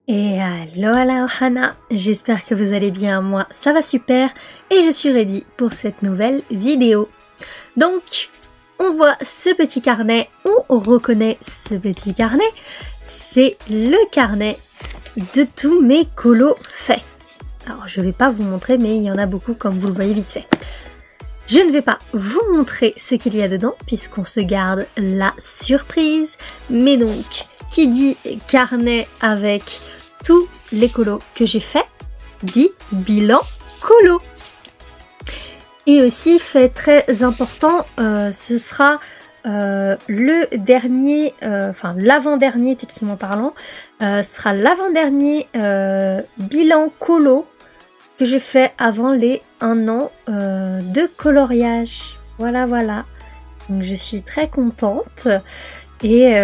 Et aloha Ohana, j'espère que vous allez bien, moi ça va super et je suis ready pour cette nouvelle vidéo. Donc, on voit ce petit carnet, on reconnaît ce petit carnet, c'est le carnet de tous mes colos faits. Alors je vais pas vous montrer mais il y en a beaucoup comme vous le voyez vite fait. Je ne vais pas vous montrer ce qu'il y a dedans puisqu'on se garde la surprise, mais donc qui dit carnet avec tous les colos que j'ai fait, dit bilan colo. Et aussi, fait très important, ce sera le dernier, enfin l'avant-dernier techniquement parlant, ce sera l'avant-dernier bilan colo que je fais avant les 1 an de coloriage. Voilà, voilà. Donc je suis très contente et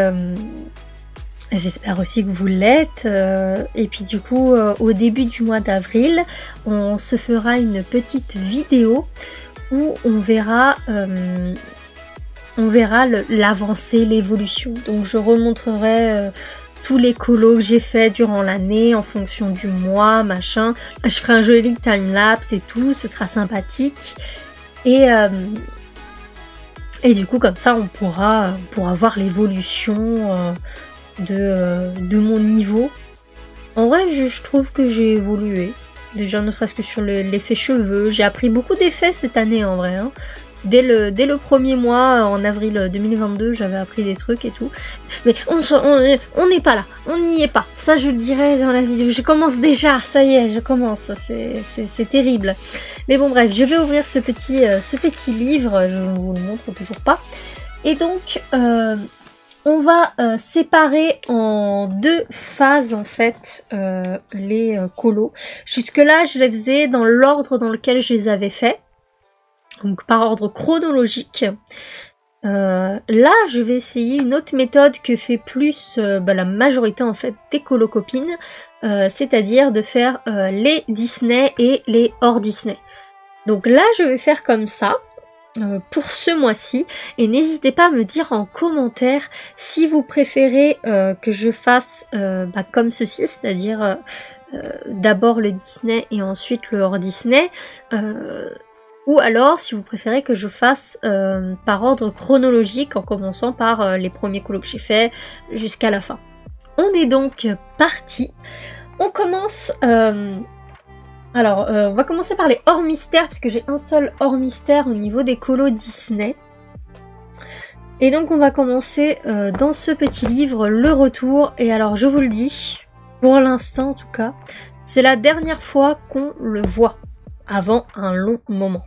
j'espère aussi que vous l'êtes. Et puis du coup, au début du mois d'avril, on se fera une petite vidéo où on verra l'avancée, l'évolution. Donc je remontrerai tous les colos que j'ai fait durant l'année en fonction du mois, machin. Je ferai un joli timelapse et tout, ce sera sympathique. Et du coup, comme ça, on pourra voir l'évolution de mon niveau. En vrai, je trouve que j'ai évolué. Déjà, ne serait-ce que sur l'effet cheveux. J'ai appris beaucoup d'effets cette année, en vrai. Hein. Dès le premier mois, en avril 2022, j'avais appris des trucs et tout. Mais on n'est pas là. On n'y est pas. Ça, je le dirai dans la vidéo. Je commence déjà. Ça y est, je commence. C'est terrible. Mais bon, bref, je vais ouvrir ce petit livre. Je ne vous le montre toujours pas. Et donc, on va séparer en 2 phases en fait les colos. Jusque là je les faisais dans l'ordre dans lequel je les avais fait. Donc par ordre chronologique. Là je vais essayer une autre méthode que fait plus la majorité en fait des colocopines. C'est-à-dire de faire les Disney et les hors Disney. Donc là je vais faire comme ça. Pour ce mois-ci, et n'hésitez pas à me dire en commentaire si vous préférez que je fasse comme ceci, c'est-à-dire d'abord le Disney et ensuite le hors Disney, ou alors si vous préférez que je fasse par ordre chronologique en commençant par les premiers colos que j'ai fait jusqu'à la fin. On est donc parti, on commence... Alors, on va commencer par les hors mystères, parce que j'ai un seul hors mystère au niveau des colos Disney. Et donc, on va commencer dans ce petit livre, Le Retour. Et alors, je vous le dis, pour l'instant en tout cas, c'est la dernière fois qu'on le voit, avant un long moment.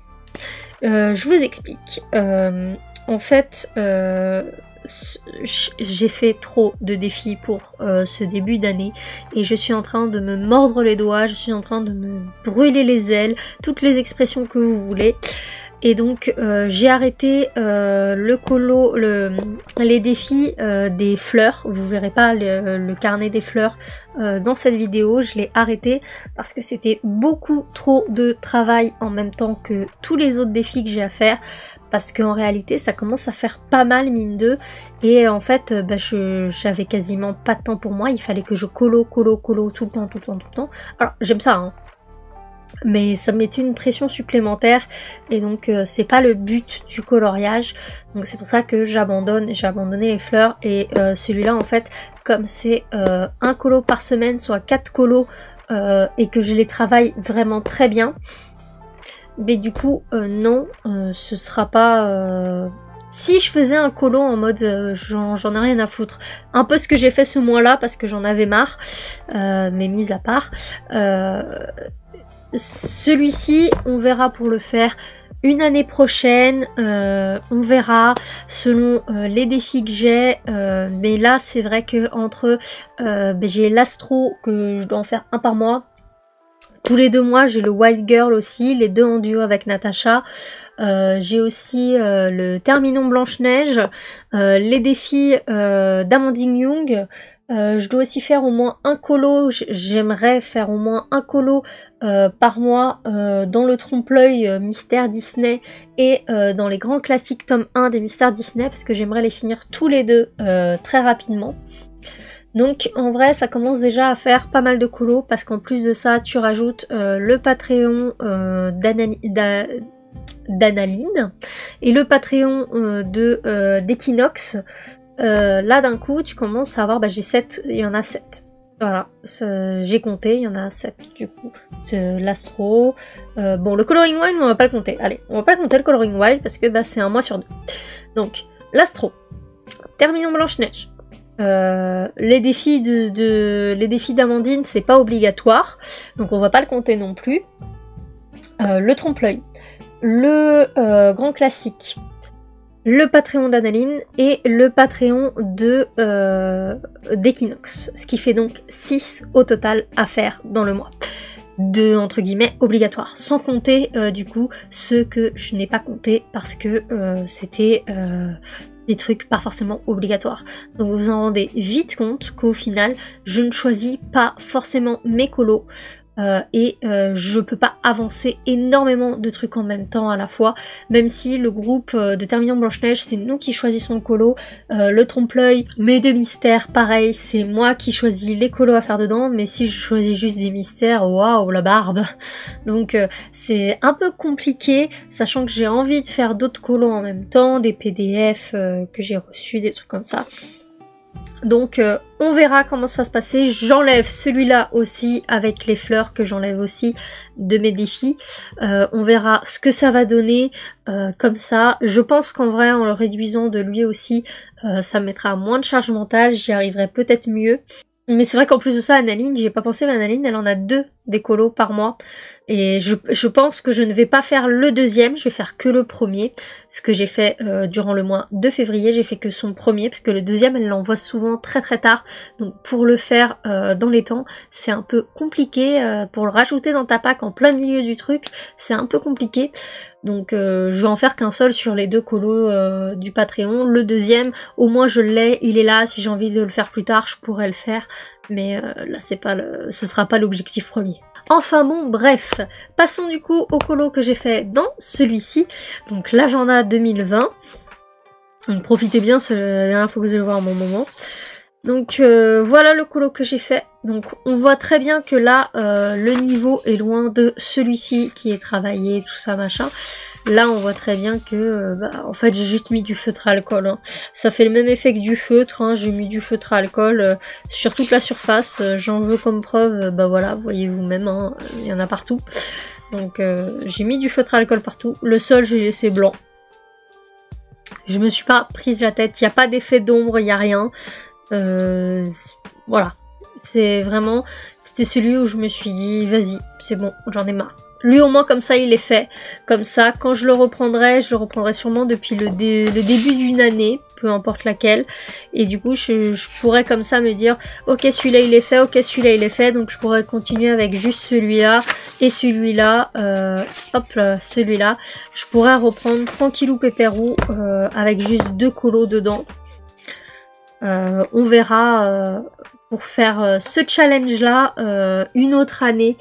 Je vous explique. En fait... j'ai fait trop de défis pour ce début d'année et je suis en train de me mordre les doigts, je suis en train de me brûler les ailes, toutes les expressions que vous voulez. Et donc j'ai arrêté les défis des fleurs. Vous verrez pas le carnet des fleurs dans cette vidéo, je l'ai arrêté parce que c'était beaucoup trop de travail en même temps que tous les autres défis que j'ai à faire. Parce qu'en réalité ça commence à faire pas mal mine de, et en fait j'avais quasiment pas de temps pour moi, il fallait que je colo tout le temps. Alors j'aime ça hein, mais ça me mettait une pression supplémentaire et donc c'est pas le but du coloriage, donc c'est pour ça que j'ai abandonné les fleurs. Et celui-là en fait, comme c'est un colo par semaine, soit 4 colos et que je les travaille vraiment très bien, mais du coup non, ce sera pas... Si je faisais un colo en mode j'en ai rien à foutre, un peu ce que j'ai fait ce mois-là parce que j'en avais marre, mais mis à part, celui-ci on verra pour le faire une année prochaine, on verra selon les défis que j'ai, mais là c'est vrai que entre j'ai l'astro que je dois en faire un par mois. Tous les 2 mois, j'ai le Wild Girl aussi, les 2 en duo avec Natacha. J'ai aussi le Terminon Blanche-Neige, les défis d'Amandine Young. Je dois aussi faire au moins un colo, j'aimerais faire au moins un colo par mois dans le trompe-l'œil Mystère Disney et dans les grands classiques tome 1 des Mystères Disney parce que j'aimerais les finir tous les 2 très rapidement. Donc en vrai ça commence déjà à faire pas mal de colos parce qu'en plus de ça tu rajoutes le Patreon d'Analine et le Patreon d'Equinox. Là d'un coup tu commences à avoir, bah j'ai 7, il y en a 7. Voilà, j'ai compté, il y en a 7 du coup. C'est l'Astro. Bon, le Coloring Wild, on va pas le compter. Allez, on va pas le compter le Coloring Wild parce que bah, c'est un mois sur 2. Donc, l'Astro. Terminons Blanche-Neige. Les défis d'Amandine, c'est pas obligatoire. Donc, on va pas le compter non plus. Le Trompe-l'œil. Le Grand Classique. Le Patreon d'Analine et le Patreon d'Equinox, ce qui fait donc 6 au total à faire dans le mois, de entre guillemets obligatoire, sans compter du coup ceux que je n'ai pas compté parce que c'était des trucs pas forcément obligatoires. Donc vous vous en rendez vite compte qu'au final je ne choisis pas forcément mes colos. Je peux pas avancer énormément de trucs en même temps à la fois, même si le groupe de Terminons Blanche-Neige c'est nous qui choisissons le colo, le trompe-l'œil, mais de mystères pareil c'est moi qui choisis les colos à faire dedans, mais si je choisis juste des mystères, waouh la barbe. Donc c'est un peu compliqué, sachant que j'ai envie de faire d'autres colos en même temps, des PDF que j'ai reçus, des trucs comme ça. Donc on verra comment ça va se passer. J'enlève celui-là aussi avec les fleurs que j'enlève aussi de mes défis. On verra ce que ça va donner comme ça. Je pense qu'en vrai en le réduisant de lui aussi ça me mettra moins de charge mentale, j'y arriverai peut-être mieux. Mais c'est vrai qu'en plus de ça, Analine, j'y ai pas pensé, mais Analine, elle en a 2 des colos par mois. Et je pense que je ne vais pas faire le deuxième, je vais faire que le premier. Ce que j'ai fait durant le mois de février, j'ai fait que son premier, parce que le deuxième, elle l'envoie souvent très très tard. Donc pour le faire dans les temps, c'est un peu compliqué. Pour le rajouter dans ta pack en plein milieu du truc, c'est un peu compliqué. Donc je vais en faire qu'un seul sur les 2 colos du Patreon. Le deuxième, au moins je l'ai, il est là. Si j'ai envie de le faire plus tard, je pourrais le faire. Mais là c'est pas ce sera pas l'objectif premier. Enfin bon, bref, passons du coup au colo que j'ai fait dans celui-ci, donc l'agenda 2020. Donc profitez bien, c'est la dernière fois que vous allez le voir à mon moment. Donc voilà le colo que j'ai fait. Donc on voit très bien que là le niveau est loin de celui-ci qui est travaillé, tout ça machin. Là on voit très bien que en fait j'ai juste mis du feutre à alcool. Hein. Ça fait le même effet que du feutre, hein. J'ai mis du feutre à alcool sur toute la surface. J'en veux comme preuve, voilà, voyez vous-même, hein, il y en a partout. Donc j'ai mis du feutre à alcool partout. Le sol j'ai laissé blanc. Je me suis pas prise la tête, il n'y a pas d'effet d'ombre, il n'y a rien. Voilà, c'est vraiment, c'était celui où je me suis dit vas-y, c'est bon, j'en ai marre. Lui au moins comme ça il est fait, comme ça quand je le reprendrai sûrement depuis le début d'une année, peu importe laquelle, et du coup je pourrais comme ça me dire ok celui-là il est fait, ok celui-là il est fait, donc je pourrais continuer avec juste celui-là et celui-là, hop là, celui-là, je pourrais reprendre tranquillou pépérou avec juste 2 colos dedans. On verra pour faire ce challenge là une autre année,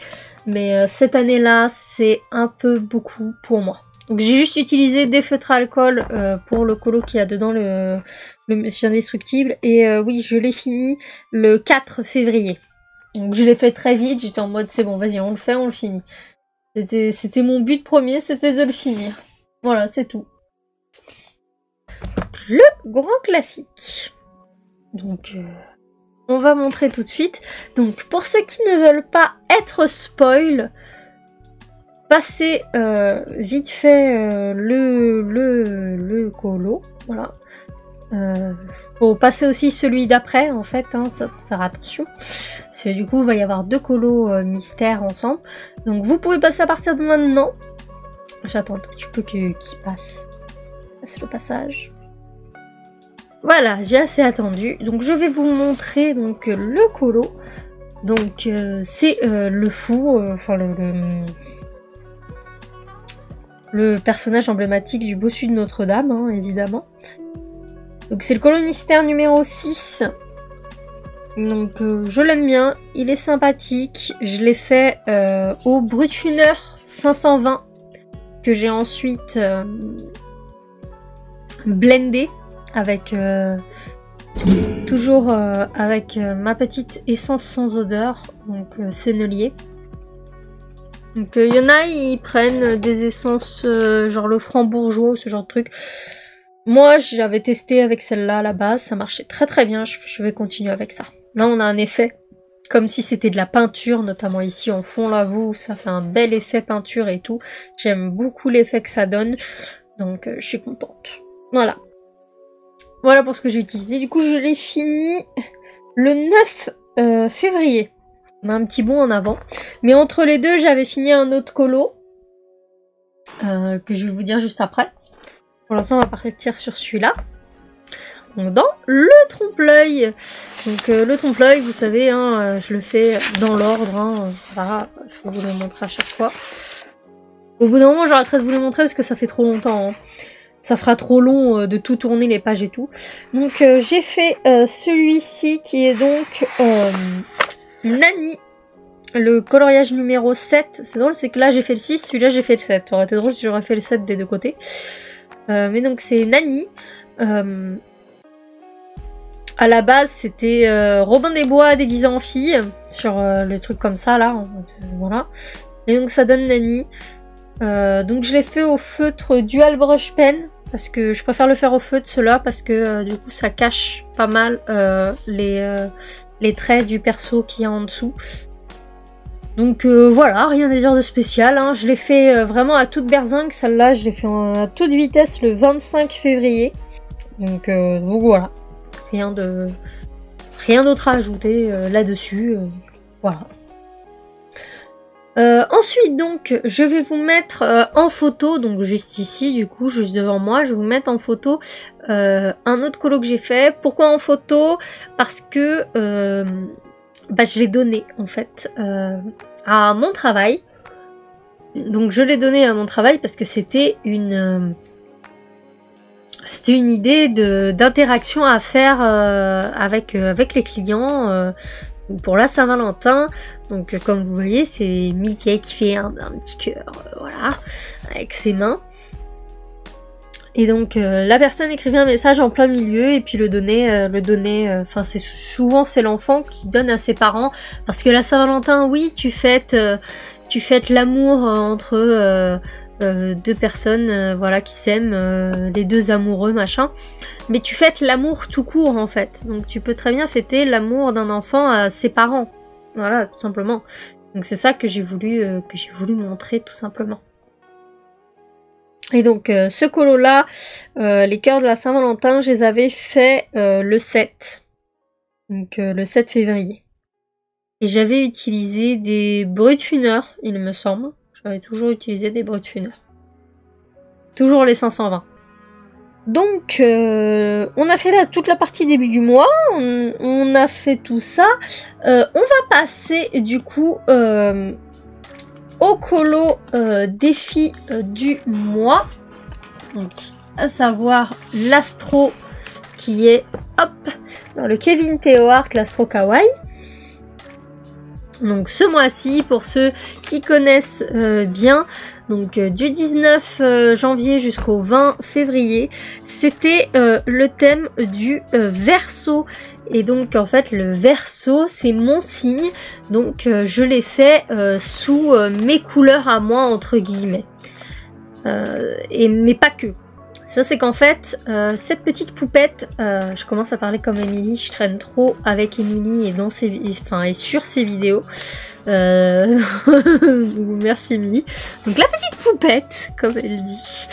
mais cette année là c'est un peu beaucoup pour moi. Donc j'ai juste utilisé des feutres à alcool pour le colo qu'il y a dedans, le Monsieur Indestructible, et oui je l'ai fini le 4 février. Donc je l'ai fait très vite, j'étais en mode c'est bon vas-y on le fait, on le finit. C'était mon but premier, c'était de le finir. Voilà c'est tout. Le grand classique. Donc, on va montrer tout de suite. Donc, pour ceux qui ne veulent pas être spoil, passez vite fait le colo. Voilà. Faut passer aussi celui d'après, en fait, hein, ça faut faire attention. Parce que du coup, il va y avoir 2 colos mystères ensemble. Donc, vous pouvez passer à partir de maintenant. J'attends un tout petit peu qu'il passe. Passe le passage. Voilà, j'ai assez attendu. Donc je vais vous montrer donc le colo. Donc c'est le fou, enfin le personnage emblématique du bossu de Notre-Dame, hein, évidemment. Donc c'est le colo mystère numéro 6. Donc je l'aime bien, il est sympathique. Je l'ai fait au Brutfuner 520 que j'ai ensuite blendé avec Toujours avec ma petite essence sans odeur, donc Sennelier. Donc il y en a, ils prennent des essences genre le Franc-Bourgeois ou ce genre de truc. Moi, j'avais testé avec celle-là à la base, ça marchait très très bien, je vais continuer avec ça. Là, on a un effet comme si c'était de la peinture, notamment ici en fond là, vous, ça fait un bel effet peinture et tout. J'aime beaucoup l'effet que ça donne, donc je suis contente. Voilà. Voilà pour ce que j'ai utilisé. Du coup, je l'ai fini le 9 février. On a un petit bond en avant. Mais entre les deux, j'avais fini un autre colo. Que je vais vous dire juste après. Pour l'instant, on va partir sur celui-là. Donc, dans le trompe-l'œil. Donc, le trompe-l'œil, vous savez, hein, je le fais dans l'ordre. Hein, voilà, je vais vous le montrer à chaque fois. Au bout d'un moment, j'arrêterai de vous le montrer parce que ça fait trop longtemps. Hein. Ça fera trop long de tout tourner les pages et tout. Donc j'ai fait celui-ci qui est donc Nani. Le coloriage numéro 7. C'est drôle, c'est que là j'ai fait le 6, celui-là j'ai fait le 7. Ça aurait été drôle si j'aurais fait le 7 des deux côtés. Mais donc c'est Nani. À la base c'était Robin des Bois déguisé en fille. Sur le truc comme ça là. Voilà. Et donc ça donne Nani. Donc je l'ai fait au feutre Dual Brush Pen parce que je préfère le faire au feutre cela parce que du coup ça cache pas mal les traits du perso qu'il y a en dessous. Donc voilà, rien à dire de spécial, hein. Je l'ai fait vraiment à toute berzingue, celle-là je l'ai fait à toute vitesse le 25 février. Donc voilà, rien d'autre à ajouter là-dessus, voilà. Ensuite donc je vais vous mettre en photo, donc juste ici du coup, juste devant moi, je vais vous mettre en photo un autre colo que j'ai fait. Pourquoi en photo? Parce que je l'ai donné en fait à mon travail. Donc je l'ai donné à mon travail parce que c'était une idée d'interaction à faire avec les clients pour la Saint-Valentin. Donc comme vous voyez, c'est Mickey qui fait un petit cœur, voilà, avec ses mains. Et donc la personne écrivait un message en plein milieu et puis le donnait, enfin souvent c'est l'enfant qui donne à ses parents, parce que la Saint-Valentin, oui, tu fêtes l'amour entre deux personnes voilà, qui s'aiment, les deux amoureux, machin. Mais tu fêtes l'amour tout court en fait. Donc tu peux très bien fêter l'amour d'un enfant à ses parents. Voilà, tout simplement. Donc c'est ça que j'ai voulu montrer tout simplement. Et donc ce colo là, les cœurs de la Saint-Valentin, je les avais fait le 7. Donc le 7 février. Et j'avais utilisé des Brutfuners, il me semble. J'avais toujours utilisé des Brutfuners. Toujours les 520. Donc on a fait là toute la partie début du mois, on a fait tout ça. On va passer du coup au colo défi du mois, donc à savoir l'astro qui est dans le Kevin Theo Arc, l'astro kawaii. Donc ce mois-ci, pour ceux qui connaissent bien, donc du 19 janvier jusqu'au 20 février, c'était le thème du Verseau. Et donc en fait le Verseau c'est mon signe, donc je l'ai fait sous mes couleurs à moi entre guillemets. Mais pas que. Ça c'est qu'en fait cette petite poupette, je commence à parler comme Émilie, je traîne trop avec Émilie et et sur ses vidéos. Merci Émilie. Donc la petite poupette, comme elle dit,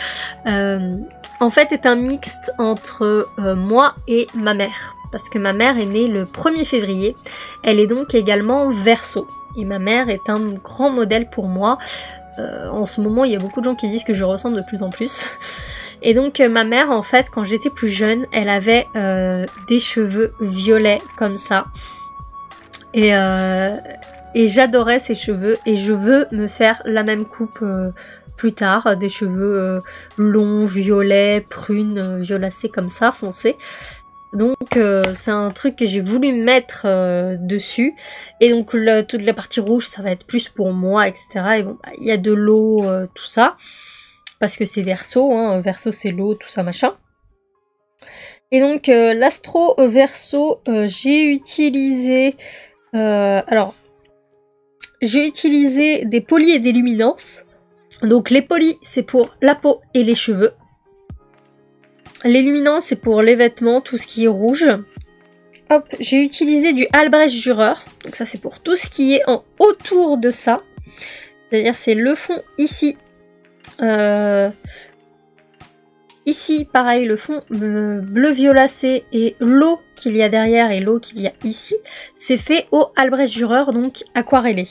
en fait est un mixte entre moi et ma mère. Parce que ma mère est née le 1er février, elle est donc également Verseau. Et ma mère est un grand modèle pour moi. En ce moment, il y a beaucoup de gens qui disent que je ressemble de plus en plus. Et donc ma mère, en fait, quand j'étais plus jeune, elle avait des cheveux violets comme ça. Et j'adorais ces cheveux et je veux me faire la même coupe plus tard. Des cheveux longs, violets, prunes, violacés comme ça, foncés. Donc c'est un truc que j'ai voulu mettre dessus. Et donc toute la partie rouge ça va être plus pour moi, etc. Et bon, il y a de l'eau, tout ça. Parce que c'est Verseau, hein. Verseau c'est l'eau, tout ça machin. Et donc l'Astro Verso, j'ai utilisé... j'ai utilisé des polis et des luminances. Donc les polis, c'est pour la peau et les cheveux. Les luminances, c'est pour les vêtements, tout ce qui est rouge. Hop, j'ai utilisé du Albrecht Dürer. Donc ça, c'est pour tout ce qui est autour de ça. C'est-à-dire, c'est le fond ici. Ici, pareil, le fond bleu violacé et l'eau qu'il y a derrière et l'eau qu'il y a ici, c'est fait au Albrecht Dürer, donc aquarellé.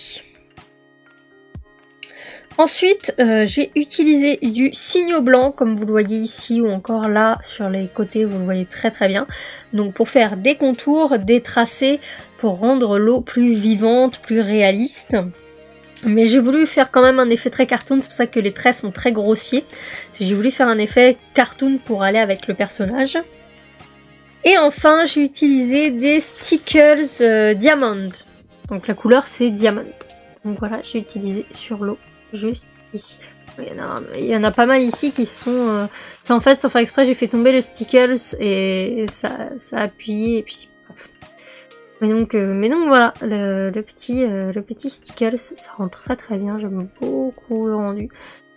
Ensuite, j'ai utilisé du Signo blanc, comme vous le voyez ici, ou encore là, sur les côtés, vous le voyez très très bien. Donc pour faire des contours, des tracés, pour rendre l'eau plus vivante, plus réaliste. Mais j'ai voulu faire quand même un effet très cartoon, c'est pour ça que les traits sont très grossiers. J'ai voulu faire un effet cartoon pour aller avec le personnage. Et enfin, j'ai utilisé des stickers Diamond. Donc la couleur, c'est Diamond. Donc voilà, j'ai utilisé sur l'eau. Juste ici. Il y en a pas mal ici qui sont... en fait, sans faire exprès, j'ai fait tomber le stickers et ça a appuyé et puis... Mais donc voilà, le petit stickers, ça rend très très bien, j'aime beaucoup le rendu.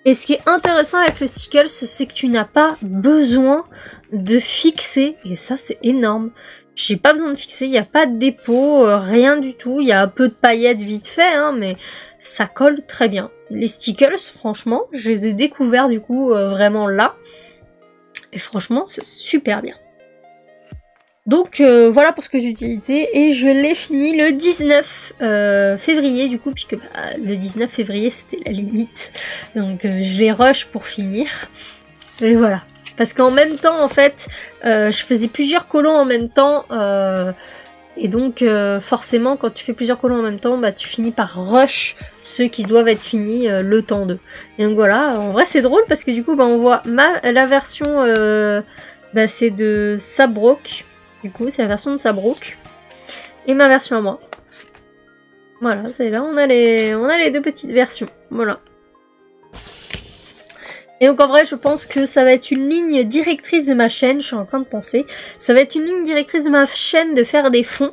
Et ce qui est intéressant avec le stickers, c'est que tu n'as pas besoin de fixer, et ça c'est énorme. J'ai pas besoin de fixer, il n'y a pas de dépôt, rien du tout, il y a un peu de paillettes vite fait, hein, mais ça colle très bien. Les stickers, franchement, je les ai découverts du coup vraiment là, et franchement c'est super bien. Donc voilà pour ce que j'ai utilisé et je l'ai fini le 19 février du coup, puisque le 19 février c'était la limite, donc je l'ai rush pour finir. Et voilà, parce qu'en même temps en fait je faisais plusieurs colos en même temps et donc forcément quand tu fais plusieurs colos en même temps, bah tu finis par rush ceux qui doivent être finis le temps d'eux. Et donc voilà, en vrai c'est drôle parce que du coup bah, on voit la version bah, c'est de Sabrock. Du coup, c'est la version de Sabrock. Et ma version à moi. Voilà, c'est là, on a les deux petites versions. Voilà. Et donc en vrai, je pense que ça va être une ligne directrice de ma chaîne. Je suis en train de penser. Ça va être une ligne directrice de ma chaîne de faire des fonds.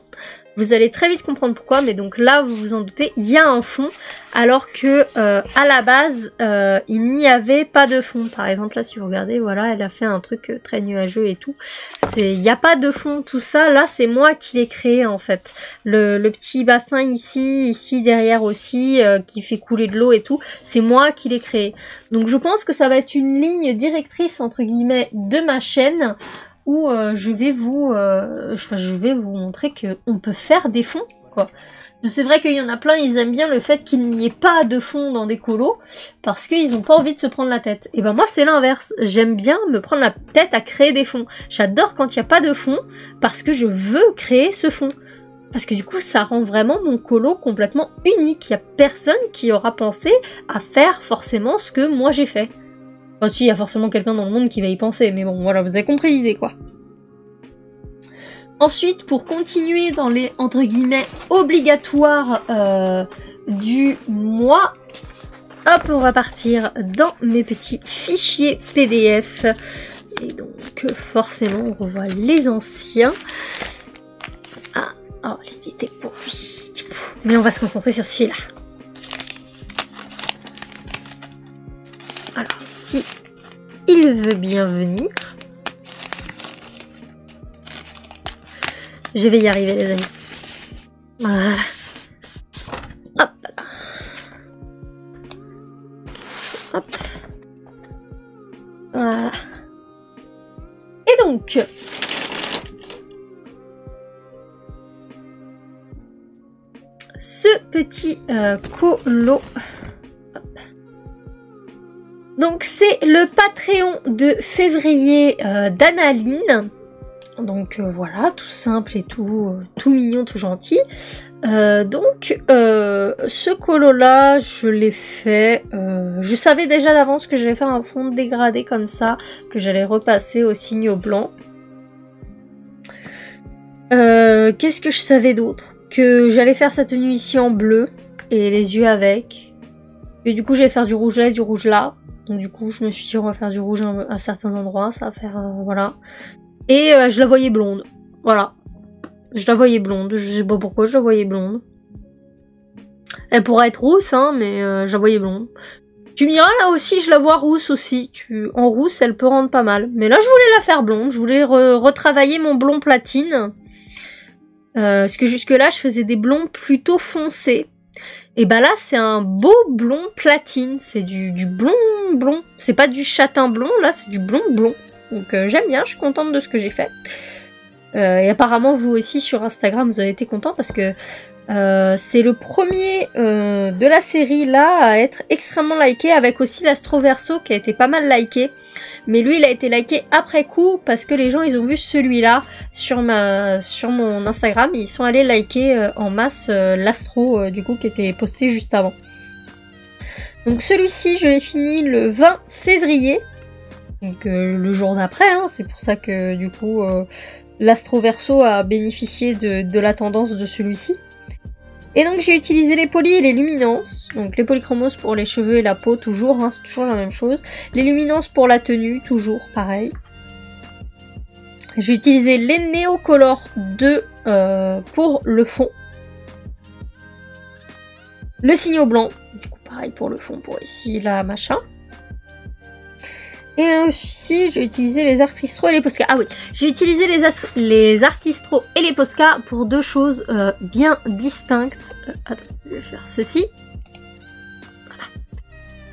Vous allez très vite comprendre pourquoi, mais donc là, vous vous en doutez, il y a un fond, alors que à la base, il n'y avait pas de fond. Par exemple, là, si vous regardez, voilà, elle a fait un truc très nuageux et tout. Il n'y a pas de fond, tout ça, là, c'est moi qui l'ai créé, en fait. Le petit bassin ici derrière aussi, qui fait couler de l'eau et tout, c'est moi qui l'ai créé. Donc, je pense que ça va être une ligne directrice, entre guillemets, de ma chaîne, où je vais vous montrer qu'on peut faire des fonds, quoi. C'est vrai qu'il y en a plein, ils aiment bien le fait qu'il n'y ait pas de fond dans des colos, parce qu'ils n'ont pas envie de se prendre la tête. Et ben moi c'est l'inverse, j'aime bien me prendre la tête à créer des fonds. J'adore quand il n'y a pas de fond, parce que je veux créer ce fond. Parce que du coup ça rend vraiment mon colo complètement unique. Il n'y a personne qui aura pensé à faire forcément ce que moi j'ai fait. Enfin si, il y a forcément quelqu'un dans le monde qui va y penser, mais bon, voilà, vous avez compris l'idée, quoi. Ensuite, pour continuer dans les, entre guillemets, obligatoires du mois, hop, on va partir dans mes petits fichiers PDF. Et donc, forcément, on revoit les anciens. Ah, oh, il était pour lui. Mais on va se concentrer sur celui-là. Alors, si il veut bien venir, je vais y arriver, les amis. Voilà. Hop là. Hop. Voilà. Et donc, ce petit colo. Donc c'est le Patreon de février d'Analine. Donc voilà, tout simple et tout mignon, tout gentil. Donc ce colo là, je l'ai fait. Je savais déjà d'avance que j'allais faire un fond dégradé comme ça, que j'allais repasser au Signo blanc. Qu'est-ce que je savais d'autre? Que j'allais faire sa tenue ici en bleu et les yeux avec. Et du coup j'allais faire du rouge là et du rouge là. Donc du coup je me suis dit on va faire du rouge à certains endroits, ça va faire voilà. Et je la voyais blonde. Voilà. Je la voyais blonde. Je sais pas pourquoi je la voyais blonde. Elle pourrait être rousse, hein, mais je la voyais blonde. Tu me diras, là aussi, je la vois rousse aussi. En rousse, elle peut rendre pas mal. Mais là, je voulais la faire blonde. Je voulais retravailler mon blond platine. Parce que jusque-là, je faisais des blonds plutôt foncés. Et bah là, c'est un beau blond platine. C'est du blond blond. C'est pas du châtain blond, là, c'est du blond blond. Donc j'aime bien, je suis contente de ce que j'ai fait. Et apparemment, vous aussi, sur Instagram, vous avez été content parce que c'est le premier de la série là à être extrêmement liké, avec aussi l'Astroverso qui a été pas mal liké. Mais lui, il a été liké après coup parce que les gens, ils ont vu celui-là sur mon Instagram. Et ils sont allés liker en masse l'Astro du coup qui était posté juste avant. Donc celui-ci, je l'ai fini le 20 février. Donc le jour d'après, hein, c'est pour ça que du coup l'Astroverso a bénéficié de la tendance de celui-ci. Et donc j'ai utilisé les polis et les luminances. Donc les polychromos pour les cheveux et la peau, toujours, hein, c'est toujours la même chose. Les luminances pour la tenue, toujours pareil. J'ai utilisé les Neocolor 2 pour le fond. Le signaux blanc, du coup pareil pour le fond, pour ici, là, machin. Et aussi, j'ai utilisé les Artistro et les Posca. Ah oui, j'ai utilisé les Artistro et les Posca pour deux choses bien distinctes. Attends, je vais faire ceci. Voilà.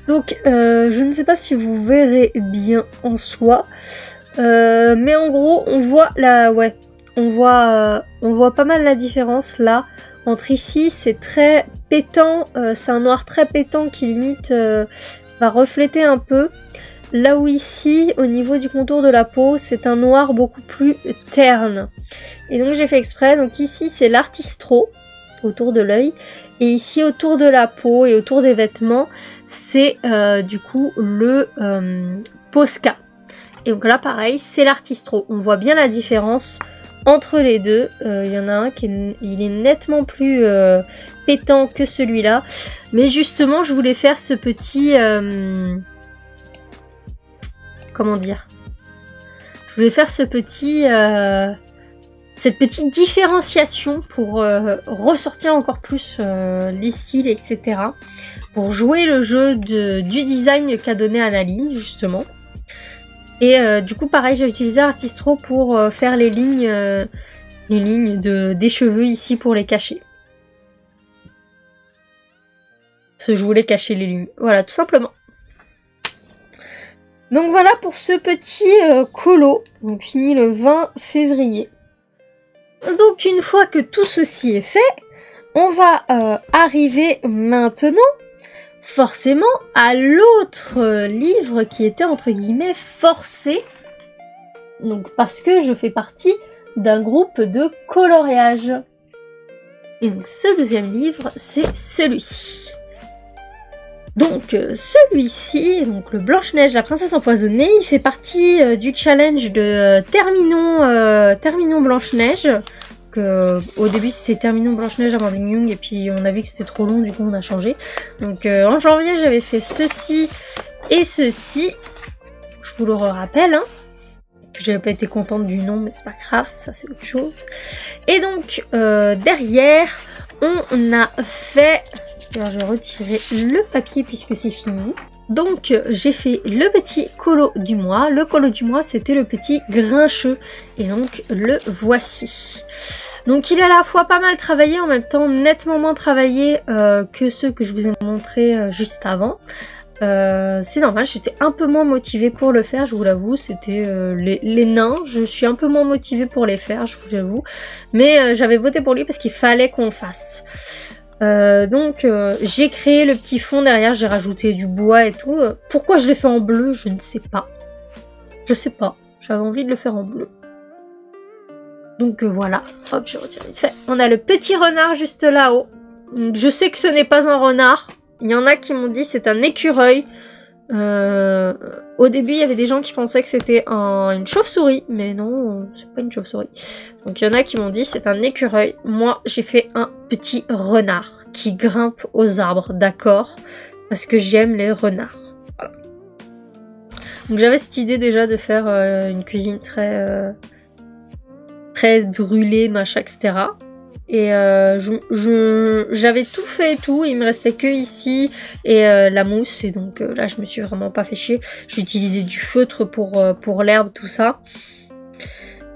Donc, je ne sais pas si vous verrez bien en soi. Mais en gros, on voit la... Ouais, on voit pas mal la différence là. Entre ici, c'est très pétant. C'est un noir très pétant qui limite va refléter un peu. Là où ici, au niveau du contour de la peau, c'est un noir beaucoup plus terne. Et donc j'ai fait exprès. Donc ici, c'est l'Artistro, autour de l'œil. Et ici, autour de la peau et autour des vêtements, c'est du coup le Posca. Et donc là, pareil, c'est l'Artistro. On voit bien la différence entre les deux. Il y en a un qui est nettement plus pétant que celui-là. Mais justement, je voulais faire ce petit... comment dire, je voulais faire ce petit, cette petite différenciation pour ressortir encore plus les styles, etc. Pour jouer le jeu du design qu'a donné Analine, justement. Et du coup, pareil, j'ai utilisé Artistro pour faire les lignes des cheveux ici pour les cacher. Parce que je voulais cacher les lignes. Voilà, tout simplement. Donc voilà pour ce petit colo, donc fini le 20 février. Donc une fois que tout ceci est fait, on va arriver maintenant forcément à l'autre livre qui était entre guillemets forcé. Donc parce que je fais partie d'un groupe de coloriage. Et donc ce deuxième livre, c'est celui-ci. Donc celui-ci, donc le Blanche-Neige, la princesse empoisonnée, il fait partie du challenge de Terminons Blanche-Neige. Au début c'était Terminons Blanche-Neige Amandine Young et puis on a vu que c'était trop long, du coup on a changé. Donc en janvier j'avais fait ceci et ceci. Je vous le rappelle, hein. J'avais pas été contente du nom mais c'est pas grave, ça c'est autre chose. Et donc derrière on a fait... Alors je vais retirer le papier puisque c'est fini. Donc j'ai fait le petit colo du mois. Le colo du mois c'était le petit grincheux. Et donc le voici. Donc il est à la fois pas mal travaillé, en même temps nettement moins travaillé que ceux que je vous ai montré juste avant. C'est normal, j'étais un peu moins motivée pour le faire, je vous l'avoue. C'était les nains, je suis un peu moins motivée pour les faire, je vous l'avoue. Mais j'avais voté pour lui parce qu'il fallait qu'on le fasse. Donc j'ai créé le petit fond derrière, j'ai rajouté du bois et tout. Pourquoi je l'ai fait en bleu, je ne sais pas. Je sais pas, j'avais envie de le faire en bleu. Donc voilà, hop, je retire vite fait. On a le petit renard juste là-haut. Je sais que ce n'est pas un renard. Il y en a qui m'ont dit c'est un écureuil. Au début, il y avait des gens qui pensaient que c'était une chauve-souris, mais non, c'est pas une chauve-souris. Donc il y en a qui m'ont dit c'est un écureuil. Moi, j'ai fait un petit renard qui grimpe aux arbres, d'accord, parce que j'aime les renards. Voilà. Donc j'avais cette idée déjà de faire une cuisine très très brûlé, machin, etc. Et j'avais tout fait et tout, il me restait que ici et la mousse, et donc là je me suis vraiment pas fait chier. J'ai utilisé du feutre pour l'herbe, tout ça.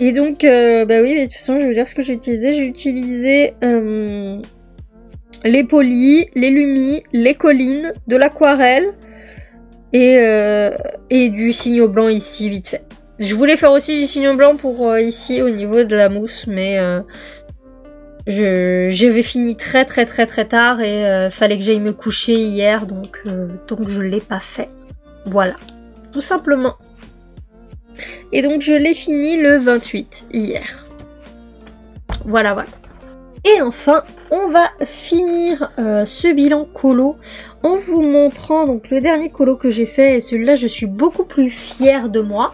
Et donc bah oui, mais de toute façon je vais vous dire ce que j'ai utilisé. J'ai utilisé les polis, les lumis, les collines, de l'aquarelle et du signo blanc ici vite fait. Je voulais faire aussi du signo blanc pour ici au niveau de la mousse, mais j'avais fini très tard et fallait que j'aille me coucher hier, donc je l'ai pas fait. Voilà, tout simplement. Et donc je l'ai fini le 28 hier. Voilà, voilà. Et enfin, on va finir ce bilan colo en vous montrant donc le dernier colo que j'ai fait, et celui-là je suis beaucoup plus fière de moi.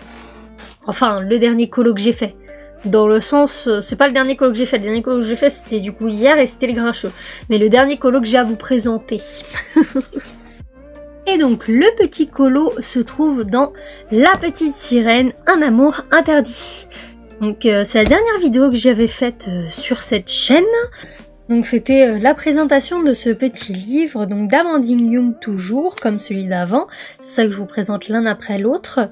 Enfin, le dernier colo que j'ai fait. Dans le sens, c'est pas le dernier colo que j'ai fait. Le dernier colo que j'ai fait, c'était du coup hier et c'était le grincheux. Mais le dernier colo que j'ai à vous présenter. Et donc, le petit colo se trouve dans La Petite Sirène, un amour interdit. Donc, c'est la dernière vidéo que j'avais faite sur cette chaîne. Donc, c'était la présentation de ce petit livre, donc d'Amandine Young toujours, comme celui d'avant. C'est pour ça que je vous présente l'un après l'autre.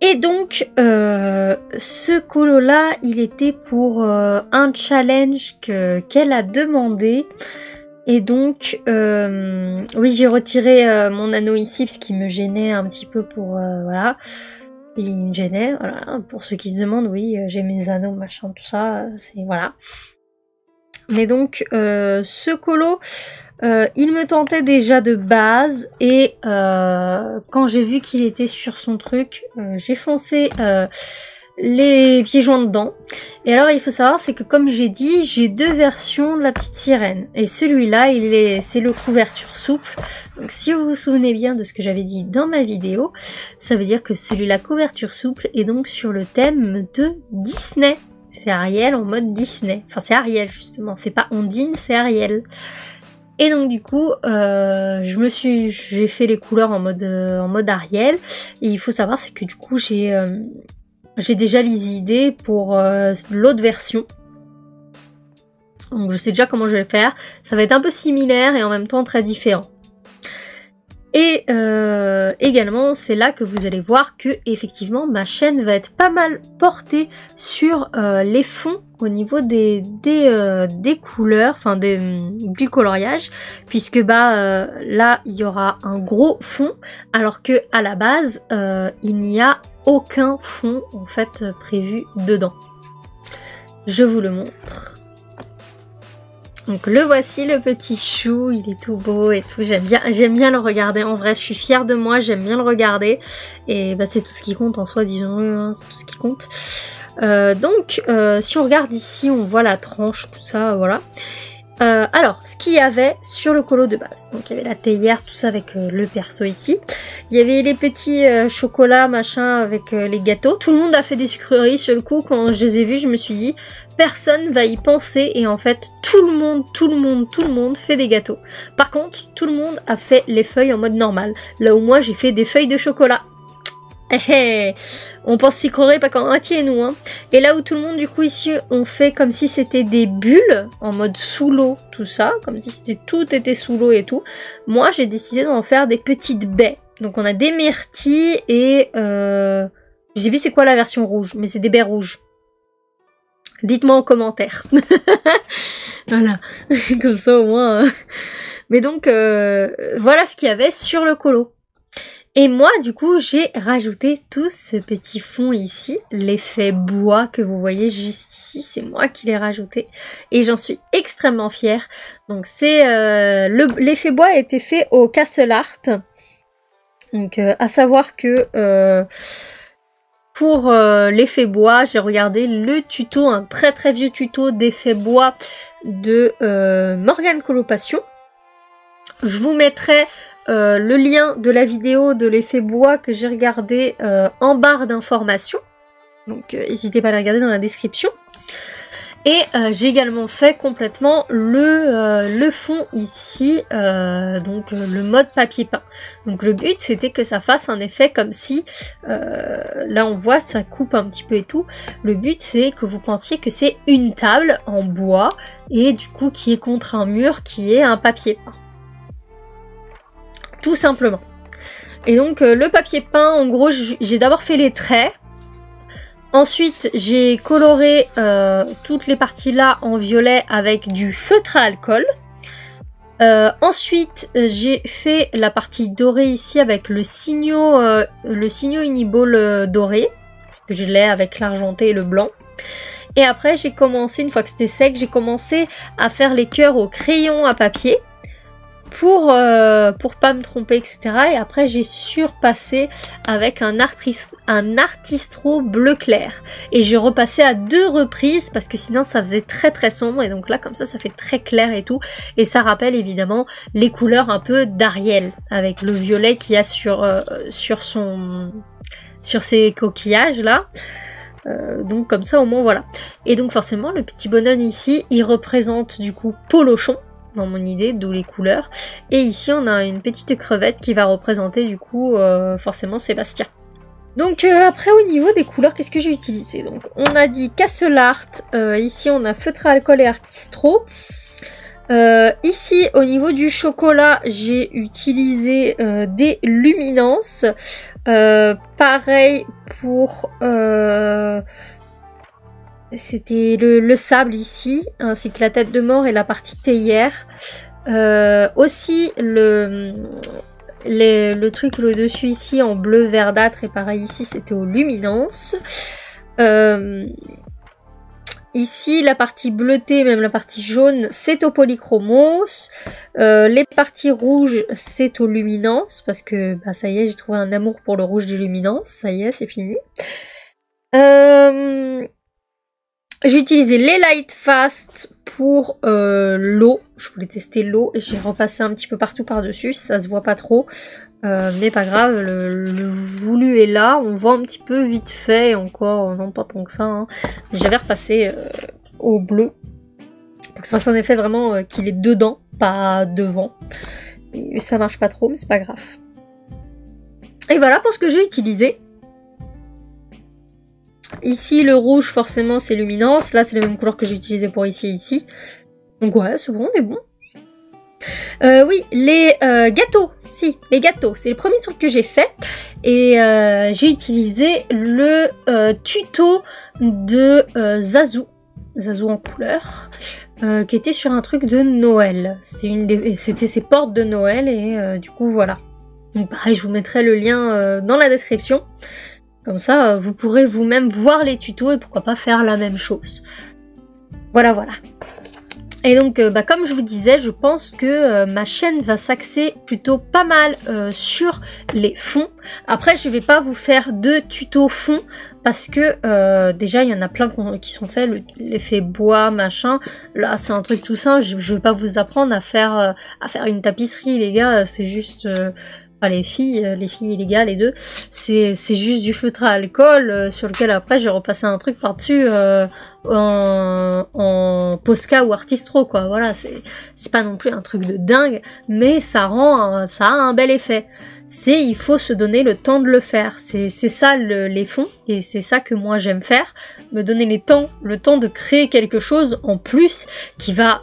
Et donc, ce colo-là, il était pour un challenge qu'elle a demandé. Et donc, oui, j'ai retiré mon anneau ici parce qu'il me gênait un petit peu pour, voilà. Il me gênait, voilà. Pour ceux qui se demandent, oui, j'ai mes anneaux, machin, tout ça, c'est, voilà. Mais donc, ce colo... il me tentait déjà de base et quand j'ai vu qu'il était sur son truc, j'ai foncé les pieds joints dedans. Et alors il faut savoir, c'est que comme j'ai dit, j'ai deux versions de La Petite Sirène. Et celui-là, c'est le couverture souple. Donc si vous vous souvenez bien de ce que j'avais dit dans ma vidéo, ça veut dire que celui-là, couverture souple, est donc sur le thème de Disney. C'est Ariel en mode Disney. Enfin c'est Ariel justement, c'est pas Ondine, c'est Ariel. Et donc du coup, j'ai fait les couleurs en mode Ariel. Et il faut savoir, c'est que du coup, j'ai déjà les idées pour l'autre version. Donc je sais déjà comment je vais le faire. Ça va être un peu similaire et en même temps très différent. Et également, c'est là que vous allez voir que effectivement ma chaîne va être pas mal portée sur les fonds au niveau des couleurs, enfin du coloriage, puisque là il y aura un gros fond, alors que à la base il n'y a aucun fond en fait prévu dedans. Je vous le montre. Donc le voici, le petit chou, il est tout beau et tout, j'aime bien le regarder, en vrai je suis fière de moi, j'aime bien le regarder, et c'est tout ce qui compte en soi, disons-le, hein, c'est tout ce qui compte. Donc si on regarde ici, on voit la tranche, tout ça, voilà. Alors, ce qu'il y avait sur le colo de base, donc il y avait la théière, tout ça avec le perso ici. Il y avait les petits chocolats, machin, avec les gâteaux. Tout le monde a fait des sucreries sur le coup. Quand je les ai vus, je me suis dit, personne va y penser. Et en fait, tout le monde fait des gâteaux. Par contre, tout le monde a fait les feuilles en mode normal. Là où moi, j'ai fait des feuilles de chocolat. On pense s'y croirait pas qu'en entier nous hein. Et là où tout le monde du coup ici on fait comme si c'était des bulles en mode sous l'eau, tout ça, comme si tout était sous l'eau et tout. Moi j'ai décidé d'en faire des petites baies. Donc on a des myrtilles et je sais plus c'est quoi la version rouge, mais c'est des baies rouges. Dites-moi en commentaire. Voilà, comme ça au moins. Mais donc voilà ce qu'il y avait sur le colo. Et moi, du coup, j'ai rajouté tout ce petit fond ici, l'effet bois que vous voyez juste ici, c'est moi qui l'ai rajouté. Et j'en suis extrêmement fière. Donc c'est l'effet bois a été fait au Castle Art. Donc à savoir que pour l'effet bois, j'ai regardé le tuto, un très vieux tuto d'effet bois de Morgane Colocation. Je vous mettrai le lien de la vidéo de l'effet bois que j'ai regardé en barre d'informations. Donc n'hésitez pas à le regarder dans la description. Et j'ai également fait complètement le fond ici, donc le mode papier peint. Donc le but c'était que ça fasse un effet comme si, là on voit ça coupe un petit peu et tout. Le but c'est que vous pensiez que c'est une table en bois et du coup qui est contre un mur qui est un papier peint. Tout simplement. Et donc le papier peint, en gros j'ai d'abord fait les traits. Ensuite, j'ai coloré toutes les parties là en violet avec du feutre à alcool. Ensuite, j'ai fait la partie dorée ici avec le Signo Uniball doré, que je l'ai avec l'argenté et le blanc. Et après, j'ai commencé, une fois que c'était sec, j'ai commencé à faire les cœurs au crayon à papier pour pas me tromper, etc. Et après j'ai surpassé avec un artistro bleu clair. Et j'ai repassé à 2 reprises parce que sinon ça faisait très très sombre. Et donc là comme ça fait très clair et tout. Et ça rappelle évidemment les couleurs un peu d'Ariel avec le violet qu'il y a sur ces coquillages là. Donc comme ça au moins voilà. Et donc forcément le petit bonhomme ici il représente du coup Polochon dans mon idée, d'où les couleurs. Et ici on a une petite crevette qui va représenter du coup forcément Sébastien. Donc après au niveau des couleurs, qu'est-ce que j'ai utilisé? Donc on a dit Castle Art, ici on a feutre à alcool et artistro. Ici au niveau du chocolat j'ai utilisé des luminances. Pareil pour c'était le sable ici, ainsi que la tête de mort et la partie théière. Aussi le truc le dessus ici en bleu verdâtre et pareil ici c'était aux luminances. Ici la partie bleutée, même la partie jaune c'est au polychromos. Les parties rouges c'est aux luminances parce que bah, ça y est j'ai trouvé un amour pour le rouge des luminances, ça y est c'est fini. J'ai utilisé les Light Fast pour l'eau. Je voulais tester l'eau et j'ai repassé un petit peu partout par-dessus. Ça se voit pas trop. Mais pas grave, le voulu est là. On voit un petit peu vite fait. Encore, non pas tant que ça. Hein. J'avais repassé au bleu. Pour que ça fasse un effet vraiment qu'il est dedans, pas devant. Et ça marche pas trop, mais c'est pas grave. Et voilà pour ce que j'ai utilisé. Ici, le rouge, forcément, c'est luminance. Là, c'est la même couleur que j'ai utilisé pour ici et ici. Donc ouais, c'est bon, on est bon. Oui, les gâteaux. Si, les gâteaux. C'est le premier truc que j'ai fait. Et j'ai utilisé le tuto de Zazou. Zazou en couleur. Qui était sur un truc de Noël. C'était ses portes de Noël. Et du coup, voilà. Donc pareil, je vous mettrai le lien dans la description. Comme ça, vous pourrez vous-même voir les tutos et pourquoi pas faire la même chose. Voilà, voilà. Et donc, comme je vous disais, je pense que ma chaîne va s'axer plutôt pas mal sur les fonds. Après, je vais pas vous faire de tutos fonds parce que déjà, il y en a plein qui sont faits, l'effet bois, machin. Là, c'est un truc tout simple. Je vais pas vous apprendre à faire une tapisserie, les gars. C'est juste... Enfin, les filles et les gars, les deux, c'est juste du feutre à alcool sur lequel après j'ai repassé un truc par-dessus en Posca ou Artistro, quoi. Voilà, c'est pas non plus un truc de dingue, mais ça a un bel effet. Il faut se donner le temps de le faire. C'est ça les fonds, et c'est ça que moi j'aime faire, me donner le temps de créer quelque chose en plus qui va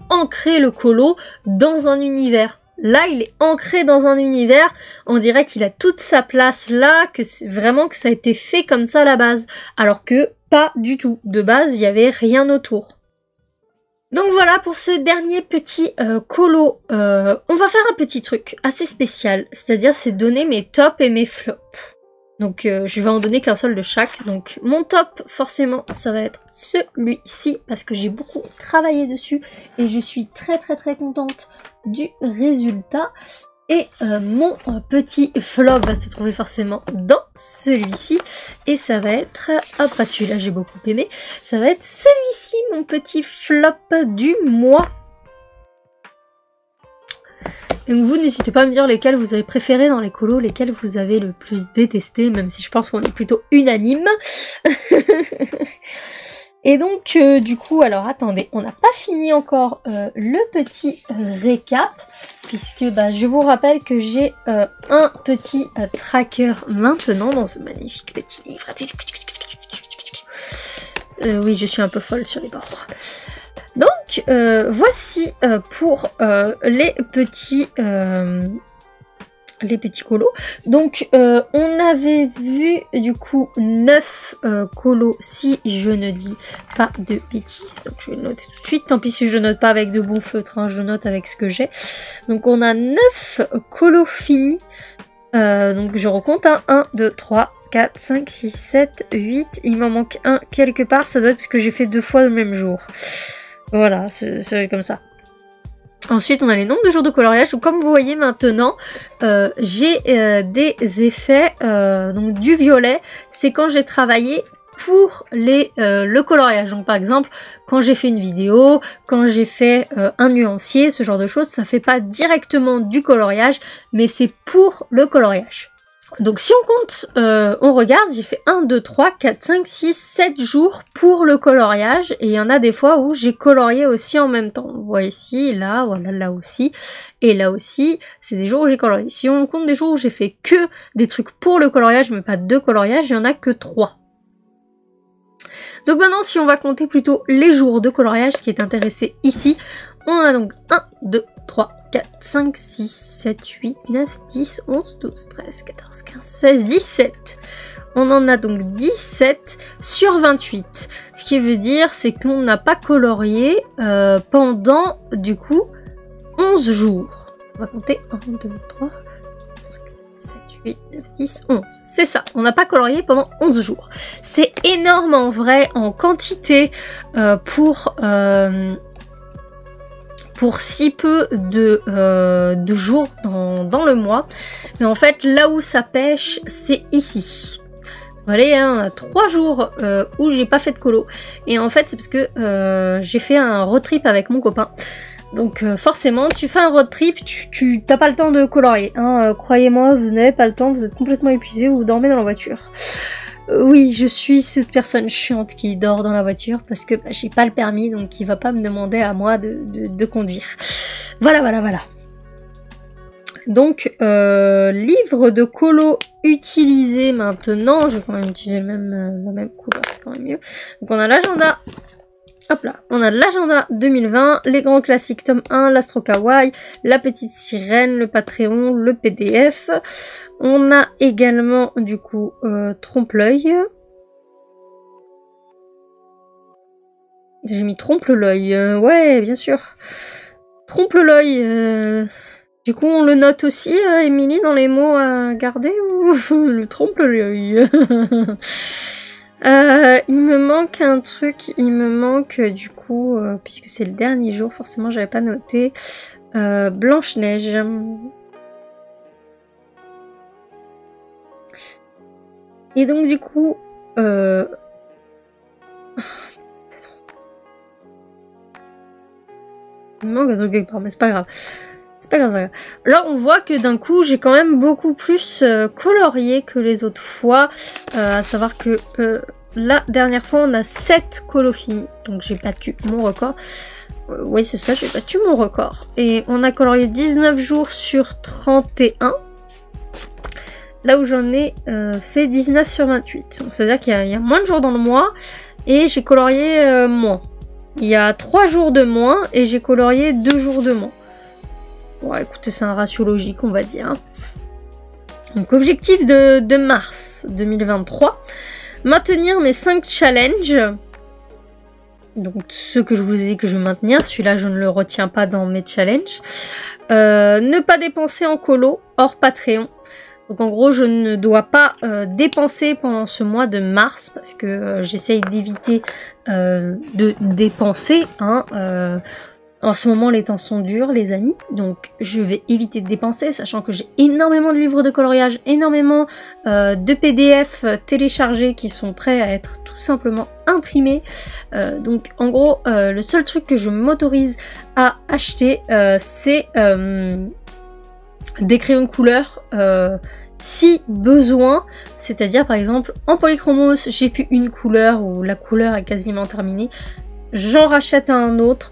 ancrer le colo dans un univers. Là, il est ancré dans un univers, on dirait qu'il a toute sa place là, que c'est vraiment que ça a été fait comme ça à la base. Alors que pas du tout. De base, il n'y avait rien autour. Donc voilà pour ce dernier petit colo. On va faire un petit truc assez spécial, c'est-à-dire c'est donner mes tops et mes flops. Donc je vais en donner qu'un seul de chaque. Donc mon top, forcément, ça va être celui-ci, parce que j'ai beaucoup travaillé dessus et je suis très très très contente du résultat. Et mon petit flop va se trouver forcément dans celui-ci. Et ça va être... Ah, pas celui-là, j'ai beaucoup aimé. Ça va être celui-ci, mon petit flop du mois. Et donc vous, n'hésitez pas à me dire lesquels vous avez préférés dans les colos, lesquels vous avez le plus détesté, même si je pense qu'on est plutôt unanime. Et donc, du coup, alors attendez, on n'a pas fini encore le petit récap, puisque je vous rappelle que j'ai un petit tracker maintenant dans ce magnifique petit livre. Oui, je suis un peu folle sur les bords. Donc, voici pour les petits colos. Donc, on avait vu du coup 9 colos si je ne dis pas de bêtises. Donc, je vais le noter tout de suite. Tant pis si je note pas avec de bons feutres, hein, je note avec ce que j'ai. Donc, on a 9 colos finis. Donc, je recompte 1, 2, 3, 4, 5, 6, 7, 8. Il m'en manque un quelque part. Ça doit être parce que j'ai fait 2 fois le même jour. Voilà, c'est comme ça. Ensuite, on a les nombres de jours de coloriage. Donc, comme vous voyez maintenant, j'ai des effets. Donc, du violet, c'est quand j'ai travaillé pour le coloriage. Donc, par exemple, quand j'ai fait une vidéo, quand j'ai fait un nuancier, ce genre de choses, ça fait pas directement du coloriage, mais c'est pour le coloriage. Donc si on compte, on regarde, j'ai fait 1, 2, 3, 4, 5, 6, 7 jours pour le coloriage. Et il y en a des fois où j'ai colorié aussi en même temps. On voit ici, là, voilà, là aussi. Et là aussi, c'est des jours où j'ai colorié. Si on compte des jours où j'ai fait que des trucs pour le coloriage, mais pas de coloriage, il y en a que 3. Donc maintenant, si on va compter plutôt les jours de coloriage, ce qui est intéressé ici, on a donc 1, 2, 3, 4, 5, 6, 7, 8, 9, 10, 11, 12, 13, 14, 15, 16, 17. On en a donc 17 sur 28. Ce qui veut dire, c'est qu'on n'a pas colorié pendant, du coup, 11 jours. On va compter 1, 2, 3, 5, 7, 8, 9, 10, 11. C'est ça, on n'a pas colorié pendant 11 jours. C'est énorme en vrai, en quantité, pour si peu de jours dans le mois. Mais en fait, là où ça pêche, c'est ici. Vous voyez, hein, on a 3 jours où j'ai pas fait de colo. Et en fait, c'est parce que j'ai fait un road trip avec mon copain. Donc forcément, tu fais un road trip, tu t'as pas le temps de colorier. Hein, croyez-moi, vous n'avez pas le temps, vous êtes complètement épuisé ou vous dormez dans la voiture. Oui, je suis cette personne chiante qui dort dans la voiture parce que j'ai pas le permis, donc il va pas me demander à moi de conduire. Voilà. Donc, livre de colo utilisé maintenant. Je vais quand même utiliser la même couleur, c'est quand même mieux. Donc on a l'agenda. Hop là, on a l'agenda 2020, les grands classiques tome 1, l'Astro Kawaii, la petite sirène, le Patreon, le PDF. On a également du coup trompe-l'œil. J'ai mis trompe-l'œil, ouais bien sûr. Trompe-l'œil, du coup on le note aussi, Émilie, dans les mots à garder ou le trompe-l'œil. Il me manque un truc, du coup, puisque c'est le dernier jour, forcément j'avais pas noté, Blanche-Neige. Et donc du coup, il me manque un truc quelque part, mais c'est pas grave. C'est pas grave. Là, on voit que d'un coup, j'ai quand même beaucoup plus colorié que les autres fois. À savoir que la dernière fois, on a 7 colos finis. Donc, j'ai battu mon record. Oui, c'est ça, j'ai battu mon record. Et on a colorié 19 jours sur 31. Là où j'en ai fait 19 sur 28. Donc, c'est-à-dire qu'il y a moins de jours dans le mois. Et j'ai colorié moins. Il y a 3 jours de moins. Et j'ai colorié 2 jours de moins. Bon, écoutez, c'est un ratio logique, on va dire. Donc, objectif de mars 2023. Maintenir mes 5 challenges. Donc, ce que je vous ai dit que je vais maintenir. Celui-là, je ne le retiens pas dans mes challenges. Ne pas dépenser en colo, hors Patreon. Donc, en gros, je ne dois pas dépenser pendant ce mois de mars. Parce que j'essaye d'éviter de dépenser, hein, en ce moment, les temps sont durs, les amis, donc je vais éviter de dépenser, sachant que j'ai énormément de livres de coloriage, énormément de PDF téléchargés qui sont prêts à être tout simplement imprimés. Donc, en gros, le seul truc que je m'autorise à acheter, c'est des crayons de couleur si besoin, c'est-à-dire par exemple en polychromos j'ai plus une couleur ou la couleur est quasiment terminée, j'en rachète un autre,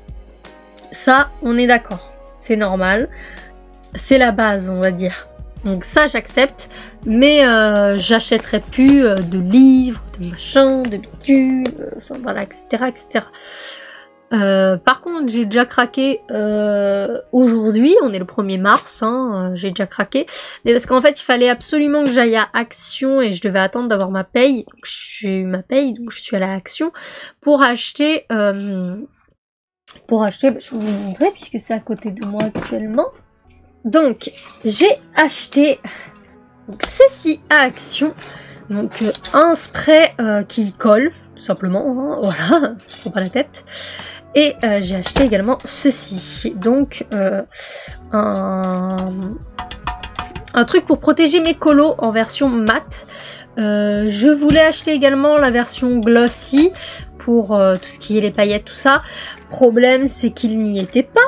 ça on est d'accord, c'est normal, c'est la base on va dire. Donc ça j'accepte, mais j'achèterai plus de livres, de machins, de bidules, enfin voilà, etc. etc. Par contre j'ai déjà craqué aujourd'hui, on est le 1er mars, hein, j'ai déjà craqué, mais parce qu'en fait il fallait absolument que j'aille à Action et je devais attendre d'avoir ma paye, j'ai eu ma paye donc je suis allée à Action pour acheter, bah, je vais vous montrer puisque c'est à côté de moi actuellement. Donc j'ai acheté donc, ceci à Action, donc un spray qui colle tout simplement, hein, voilà, on se prend pas la tête. Et j'ai acheté également ceci, donc un truc pour protéger mes colos en version mat. Je voulais acheter également la version glossy pour tout ce qui est les paillettes, tout ça. Problème, c'est qu'il n'y était pas.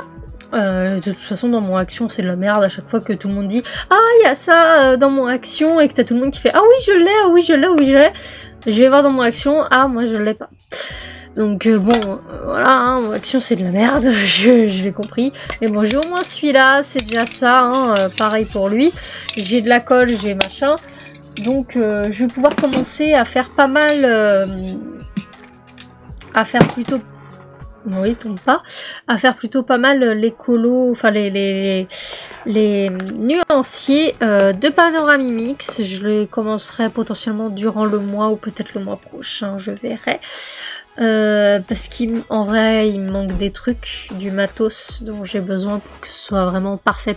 De toute façon dans mon Action c'est de la merde à chaque fois que tout le monde dit ah il y a ça dans mon Action et que t'as tout le monde qui fait ah oui je l'ai, ah oui je l'ai, oui je l'ai. Je vais voir dans mon Action, ah moi je l'ai pas. Donc bon, voilà, hein, mon Action c'est de la merde, je l'ai compris. Mais bon, j'ai au moins celui-là, c'est déjà ça, hein, pareil pour lui. J'ai de la colle, j'ai machin. Donc je vais pouvoir commencer à faire pas mal... à faire plutôt... Oui, tombe pas. À faire plutôt pas mal les colos, enfin les nuanciers de Panorama Mix. Je les commencerai potentiellement durant le mois ou peut-être le mois prochain, je verrai. Parce qu'en vrai il me manque des trucs, du matos dont j'ai besoin pour que ce soit vraiment parfait.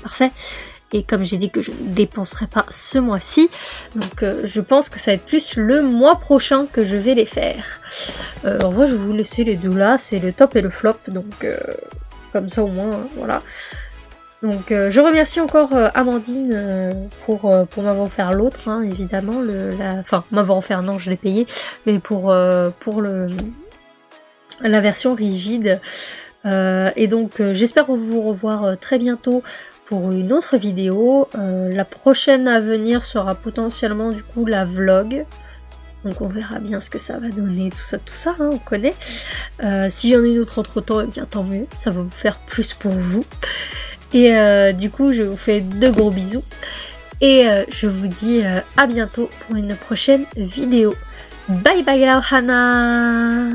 Et comme j'ai dit que je ne dépenserai pas ce mois-ci, donc je pense que ça va être plus le mois prochain que je vais les faire. En vrai je vais vous laisser les deux là, c'est le top et le flop, donc comme ça au moins, voilà. Donc je remercie encore Amandine pour m'avoir offert l'autre, hein, évidemment, enfin m'avoir offert, non je l'ai payé, mais pour la version rigide. Et donc j'espère vous revoir très bientôt pour une autre vidéo. La prochaine à venir sera potentiellement du coup la vlog. Donc on verra bien ce que ça va donner, tout ça, hein, on connaît. S'il y en a une autre entre temps, et bien tant mieux, ça va vous faire plus pour vous. Et du coup je vous fais de gros bisous. Et je vous dis à bientôt pour une prochaine vidéo. Bye bye la Ohana.